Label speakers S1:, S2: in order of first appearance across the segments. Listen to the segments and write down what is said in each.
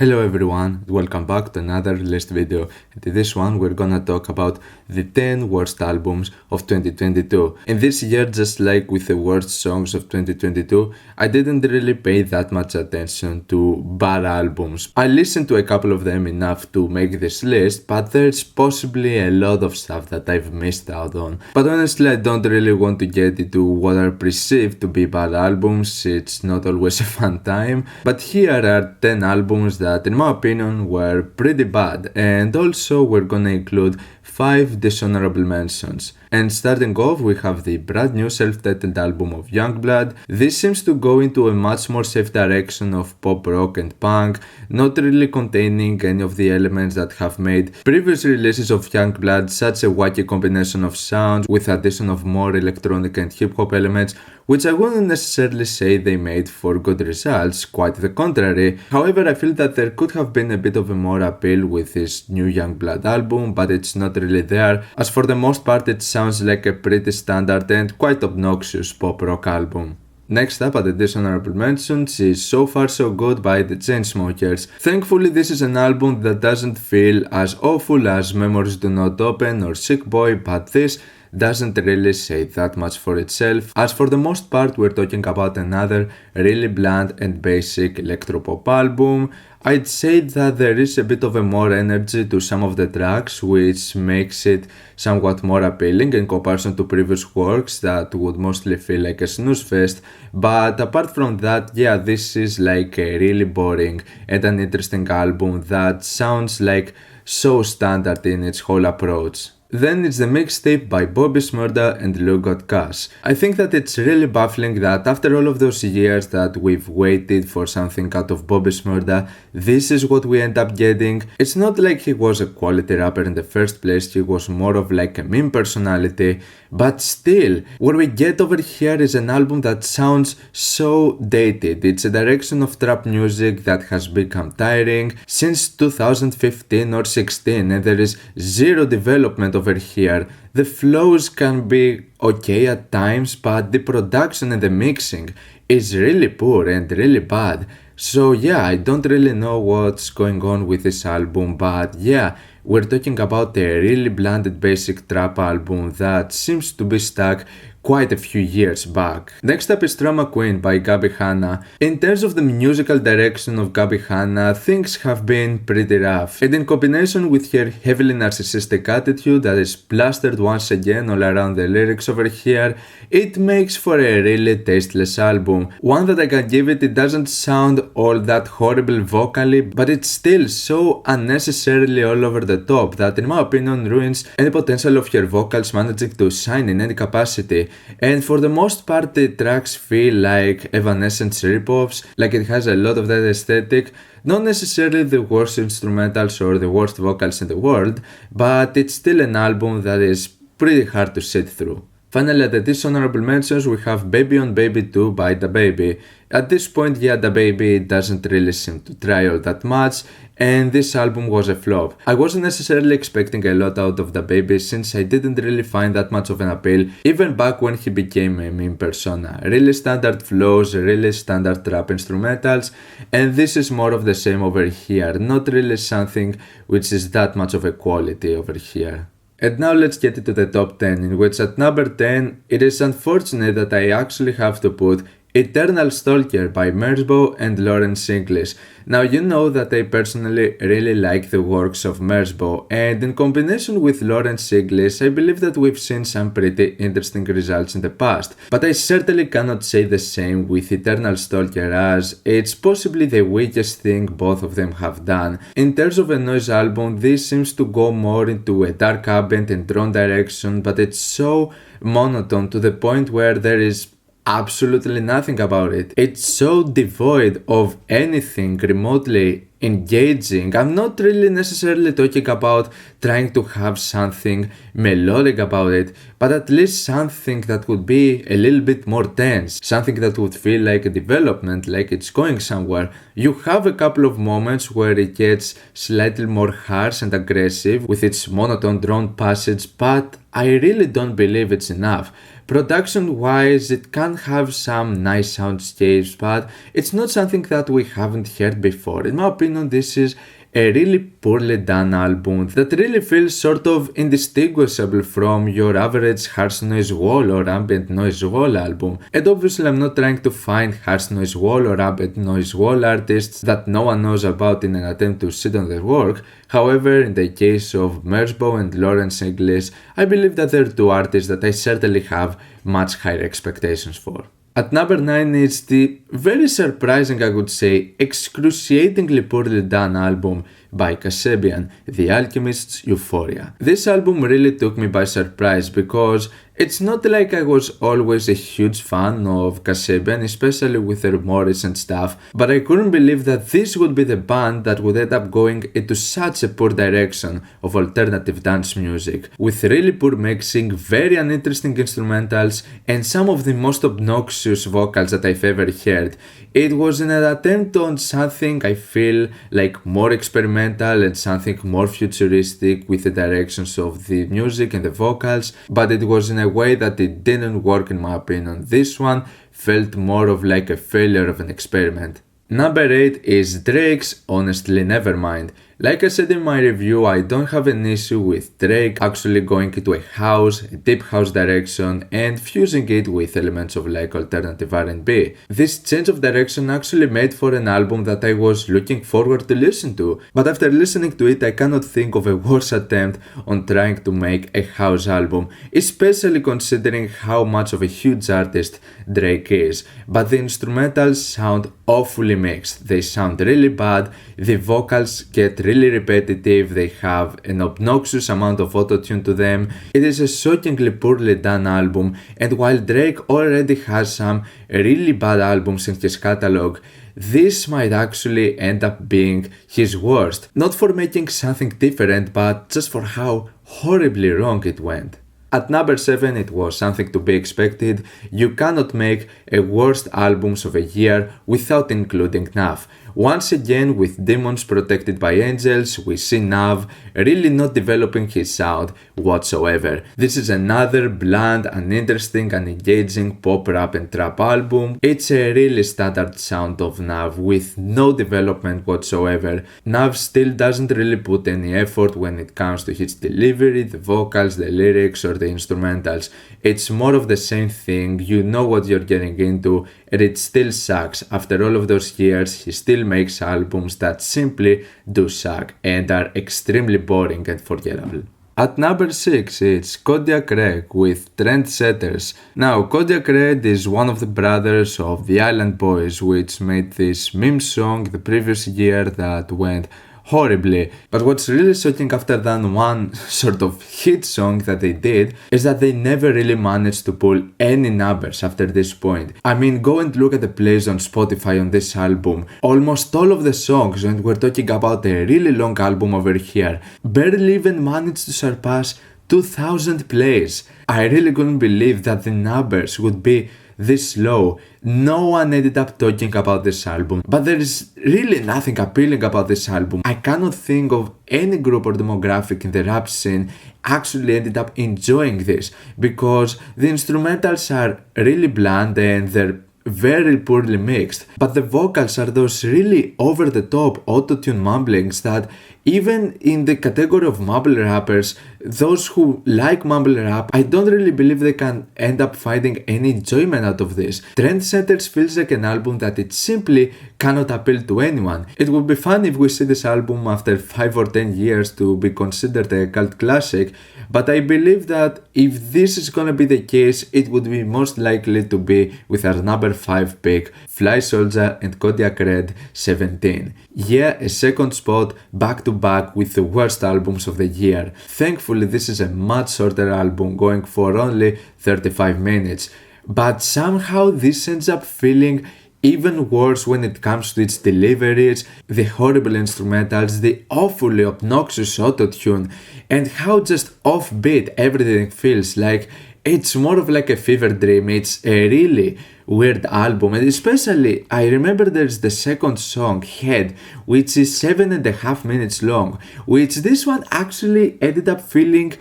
S1: Hello everyone, welcome back to another list video. In this one we're gonna talk about the 10 worst albums of 2022. In this year, just like with the worst songs of 2022, I didn't really pay that much attention to bad albums. I listened to a couple of them enough to make this list, but there's possibly a lot of stuff that I've missed out on. But honestly, I don't really want to get into what are perceived to be bad albums. It's not always a fun time. But here are 10 albums that in my opinion were pretty bad, and also we're gonna include 5 dishonorable mentions. And starting off, we have the brand new self-titled album of Yungblud. This seems to go into a much more safe direction of pop rock and punk, not really containing any of the elements that have made previous releases of Yungblud such a wacky combination of sounds with addition of more electronic and hip-hop elements, which I wouldn't necessarily say they made for good results, quite the contrary. However, I feel that there could have been a bit of a more appeal with this new Yungblud album, but it's not really there, as for the most part it sounds like a pretty standard and quite obnoxious pop rock album. Next up at the dishonorable mentions is So Far So Good by the Chainsmokers. Thankfully, this is an album that doesn't feel as awful as Memories Do Not Open or Sick Boy, but this doesn't really say that much for itself, as for the most part we're talking about another really bland and basic electropop album. I'd say that there is a bit of a more energy to some of the tracks, which makes it somewhat more appealing in comparison to previous works that would mostly feel like a snooze fest. But apart from that, yeah, this is like a really boring and uninteresting album that sounds like so standard in its whole approach. Then it's the mixtape by Bobby Shmurda and Lou Got Cash. I think that it's really baffling that after all of those years that we've waited for something out of Bobby Shmurda, this is what we end up getting. It's not like he was a quality rapper in the first place, he was more of like a meme personality, but still, what we get over here is an album that sounds so dated. It's a direction of trap music that has become tiring since 2015 or 16, and there is zero development over here. The flows can be okay at times, but the production and the mixing is really poor and really bad. So yeah, I don't really know what's going on with this album, but yeah, we're talking about a really bland and basic trap album that seems to be stuck quite a few years back. Next up is Trauma Queen by GABBIE HANNA. In terms of the musical direction of GABBIE HANNA, things have been pretty rough, and in combination with her heavily narcissistic attitude that is plastered once again all around the lyrics over here, it makes for a really tasteless album. One that I can give it, it doesn't sound all that horrible vocally, but it's still so unnecessarily all over the top that in my opinion ruins any potential of her vocals managing to shine in any capacity. And for the most part the tracks feel like Evanescence ripoffs, like it has a lot of that aesthetic, not necessarily the worst instrumentals or the worst vocals in the world, but it's still an album that is pretty hard to sit through. Finally, at the dishonorable mentions, we have Baby on Baby 2 by DaBaby. At this point, yeah, DaBaby doesn't really seem to try all that much, and this album was a flop. I wasn't necessarily expecting a lot out of DaBaby since I didn't really find that much of an appeal, even back when he became a meme persona. Really standard flows, really standard trap instrumentals, and this is more of the same over here, not really something which is that much of a quality over here. And now let's get into the top 10, in which at number 10, it is unfortunate that I actually have to put Eternal Stalker by Merzbow and Lawrence English. Now you know that I personally really like the works of Merzbow, and in combination with Lawrence English I believe that we've seen some pretty interesting results in the past. But I certainly cannot say the same with Eternal Stalker, as it's possibly the weakest thing both of them have done. In terms of a noise album, this seems to go more into a dark ambient and drone direction, but it's so monotone to the point where there is absolutely nothing about it. It's so devoid of anything remotely engaging. I'm not really necessarily talking about trying to have something melodic about it, but at least something that would be a little bit more tense, something that would feel like a development, like it's going somewhere. You have a couple of moments where it gets slightly more harsh and aggressive with its monotone drone passage, but I really don't believe it's enough. Production wise, it can have some nice soundscapes, but it's not something that we haven't heard before. In my opinion, this is a really poorly done album that really feels sort of indistinguishable from your average harsh noise wall or ambient noise wall album. And obviously I'm not trying to find harsh noise wall or ambient noise wall artists that no one knows about in an attempt to sit on their work. However, in the case of Merzbow and Lawrence English, I believe that they're two artists that I certainly have much higher expectations for. At number 9 is the very surprising, I would say, excruciatingly poorly done album by Kasabian, The Alchemist's Euphoria. This album really took me by surprise because it's not like I was always a huge fan of Kasabian, especially with their more recent stuff, but I couldn't believe that this would be the band that would end up going into such a poor direction of alternative dance music, with really poor mixing, very uninteresting instrumentals, and some of the most obnoxious vocals that I've ever heard. It was an attempt on something I feel like more experimental and something more futuristic with the directions of the music and the vocals, but it was in a way that it didn't work in my opinion. This one felt more of like a failure of an experiment. Number 8 is Drake's Honestly Nevermind. Like I said in my review, I don't have an issue with Drake actually going into a house, a deep house direction and fusing it with elements of like alternative R&B. This change of direction actually made for an album that I was looking forward to listen to, but after listening to it I cannot think of a worse attempt on trying to make a house album, especially considering how much of a huge artist Drake is. But the instrumentals sound awfully mixed, they sound really bad, the vocals get really repetitive, they have an obnoxious amount of autotune to them. It is a shockingly poorly done album, and while Drake already has some really bad albums in his catalog, this might actually end up being his worst. Not for making something different, but just for how horribly wrong it went. At number 7 it was something to be expected. You cannot make a worst albums of a year without including Nav. Once again, with Demons Protected by Angels, we see Nav really not developing his sound whatsoever. This is another bland, uninteresting and engaging pop, rap and trap album. It's a really standard sound of Nav with no development whatsoever. Nav still doesn't really put any effort when it comes to his delivery, the vocals, the lyrics or the instrumentals. It's more of the same thing, you know what you're getting into, and it still sucks. After all of those years, he still makes albums that simply do suck and are extremely boring and forgettable. At number 6 it's KODIYAKREDD with TRENDSETTERS. Now KODIYAKREDD is one of the brothers of the Island Boys, which made this meme song the previous year that went horribly. But what's really shocking after that one sort of hit song that they did is that they never really managed to pull any numbers after this point. I mean, go and look at the plays on Spotify on this album. Almost all of the songs, and we're talking about a really long album over here, barely even managed to surpass 2,000 plays. I really couldn't believe that the numbers would be this low. No one ended up talking about this album, but there is really nothing appealing about this album. I cannot think of any group or demographic in the rap scene actually ended up enjoying this, because the instrumentals are really bland and they're very poorly mixed, but the vocals are those really over the top autotune mumblings that even in the category of mumble rappers, those who like mumble rap, I don't really believe they can end up finding any enjoyment out of this. TRENDSETTERS feels like an album that it simply cannot appeal to anyone. It would be fun if we see this album after 5 or 10 years to be considered a cult classic, but I believe that if this is gonna be the case, it would be most likely to be with our number 5 pick, Fly Soldier and KODIYAKREDD 17. Yeah, a second spot back to back with the worst albums of the year. Thankfully this is a much shorter album, going for only 35 minutes, but somehow this ends up feeling even worse when it comes to its deliveries, the horrible instrumentals, the awfully obnoxious autotune, and how just offbeat everything feels. Like it's more of like a fever dream. It's a really weird album, and especially I remember there's the second song, Head, which is 7.5 minutes long, which this one actually ended up feeling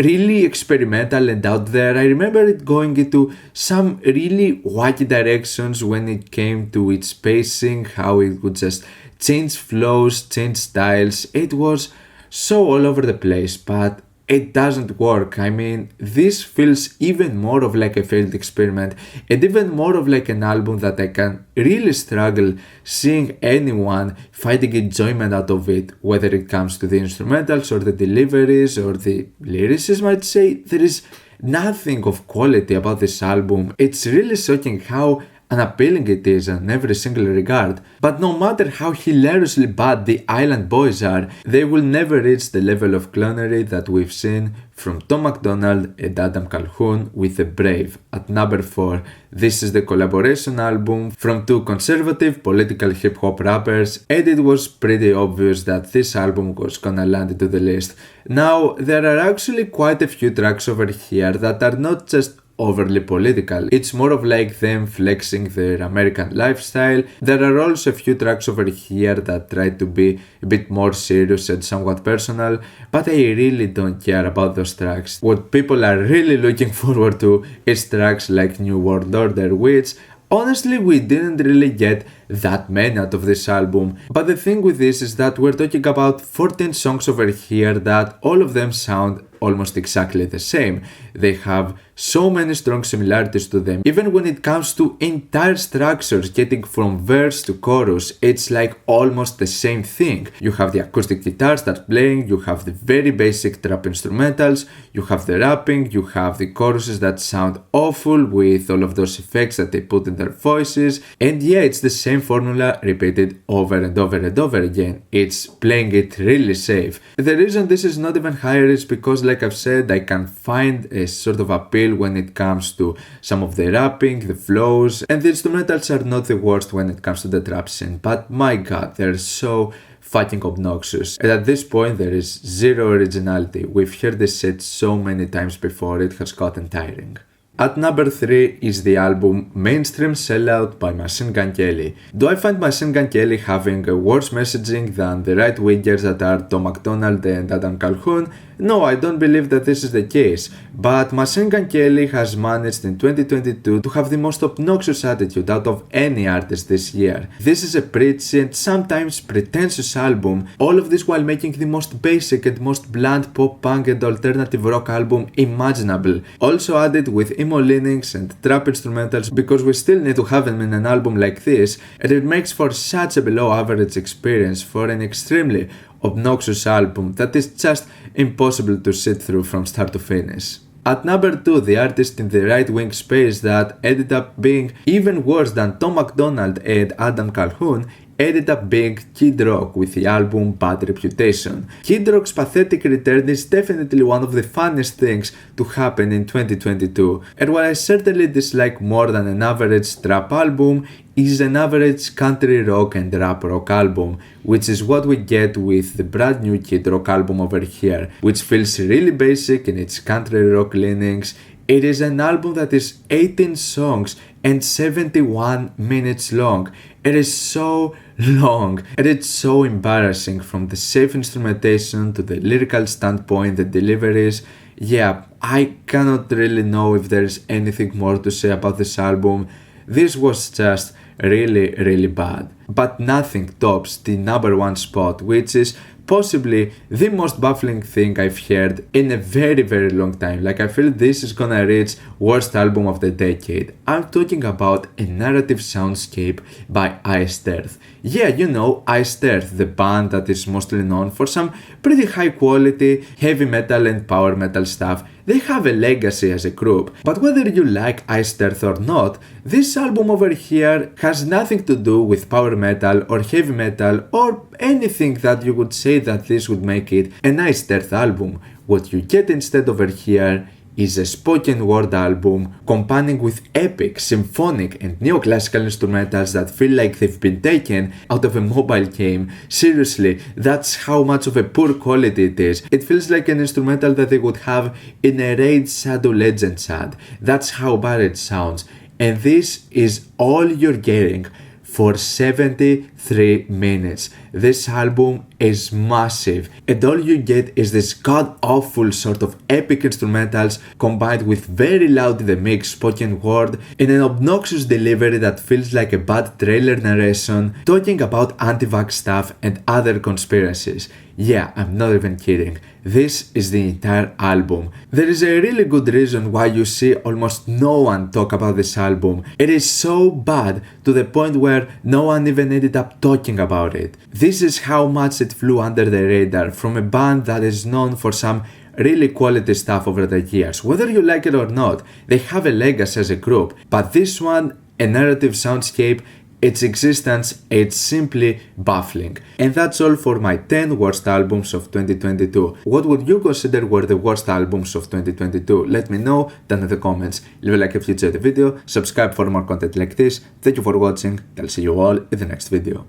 S1: really experimental and out there. I remember it going into some really wacky directions when it came to its pacing, how it would just change flows, change styles. It was so all over the place, but it doesn't work. I mean, this feels even more of like a failed experiment and even more of like an album that I can really struggle seeing anyone finding enjoyment out of it, whether it comes to the instrumentals or the deliveries or the lyricism. I'd say there is nothing of quality about this album. It's really shocking how unappealing it is in every single regard. But no matter how hilariously bad the Island Boys are, they will never reach the level of clownery that we've seen from Tom MacDonald and Adam Calhoun with The Brave. At number 4, this is the collaboration album from two conservative political hip-hop rappers, and it was pretty obvious that this album was gonna land into the list. Now, there are actually quite a few tracks over here that are not just overly political. It's more of like them flexing their American lifestyle. There are also a few tracks over here that try to be a bit more serious and somewhat personal, but I really don't care about those tracks. What people are really looking forward to is tracks like New World Order, which honestly we didn't really get that many out of this album. But the thing with this is that we're talking about 14 songs over here that all of them sound almost exactly the same. They have so many strong similarities to them. Even when it comes to entire structures, getting from verse to chorus, it's like almost the same thing. You have the acoustic guitar start playing, you have the very basic trap instrumentals, you have the rapping, you have the choruses that sound awful with all of those effects that they put in their voices, and yeah, it's the same formula repeated over and over and over again. It's playing it really safe. The reason this is not even higher is because, like I've said, I can find a sort of appeal when it comes to some of the rapping, the flows, and the instrumentals are not the worst when it comes to the trap scene, but my god, they're so fucking obnoxious. And at this point there is zero originality. We've heard this set so many times before, it has gotten tiring. At number 3 is the album Mainstream Sellout by Machine Gun Kelly. Do I find Machine Gun Kelly having a worse messaging than the right-wingers that are Tom MacDonald and Adam Calhoun? No, I don't believe that this is the case, but Machine Gun Kelly has managed in 2022 to have the most obnoxious attitude out of any artist this year. This is a preachy and sometimes pretentious album, all of this while making the most basic and most bland pop punk and alternative rock album imaginable, also added with emo leanings and trap instrumentals because we still need to have them in an album like this, and it makes for such a below average experience for an extremely obnoxious album that is just impossible to sit through from start to finish. At number 2, the artist in the right-wing space that ended up being even worse than Tom MacDonald and Adam Calhoun ended up being Kid Rock with the album Bad Reputation. Kid Rock's pathetic return is definitely one of the funniest things to happen in 2022, and what I certainly dislike more than an average trap album is an average country rock and rap rock album, which is what we get with the brand new Kid Rock album over here, which feels really basic in its country rock leanings. It is an album that is 18 songs and 71 minutes long. It is so long and it's so embarrassing from the safe instrumentation to the lyrical standpoint, the deliveries. Yeah, I cannot really know if there's anything more to say about this album. This was just really bad. But nothing tops the number 1 spot, which is possibly the most baffling thing I've heard in a very long time. Like, I feel this is gonna reach worst album of the decade. I'm talking about A Narrative Soundscape by Iced Earth. Yeah, you know, Iced Earth, the band that is mostly known for some pretty high quality heavy metal and power metal stuff. They have a legacy as a group, but whether you like Iced Earth or not, this album over here has nothing to do with power metal or heavy metal or anything that you would say that this would make it an Iced Earth album. What you get instead over here is a spoken word album combining with epic, symphonic and neoclassical instrumentals that feel like they've been taken out of a mobile game. Seriously, that's how much of a poor quality it is. It feels like an instrumental that they would have in a Raid Shadow Legends ad. That's how bad it sounds. And this is all you're getting for 73 minutes. This album is massive, and all you get is this god-awful sort of epic instrumentals combined with very loud in the mix spoken word and an obnoxious delivery that feels like a bad trailer narration talking about anti-vax stuff and other conspiracies. Yeah, I'm not even kidding. This is the entire album. There is a really good reason why you see almost no one talk about this album. It is so bad to the point where no one even ended up talking about it. This is how much it flew under the radar from a band that is known for some really quality stuff over the years. Whether you like it or not, they have a legacy as a group, but this one, a narrative soundscape, its existence, it's simply baffling. And that's all for my 10 worst albums of 2022. What would you consider were the worst albums of 2022? Let me know down in the comments. Leave a like if you enjoyed the video, subscribe for more content like this. Thank you for watching, I'll see you all in the next video.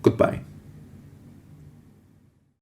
S1: Goodbye.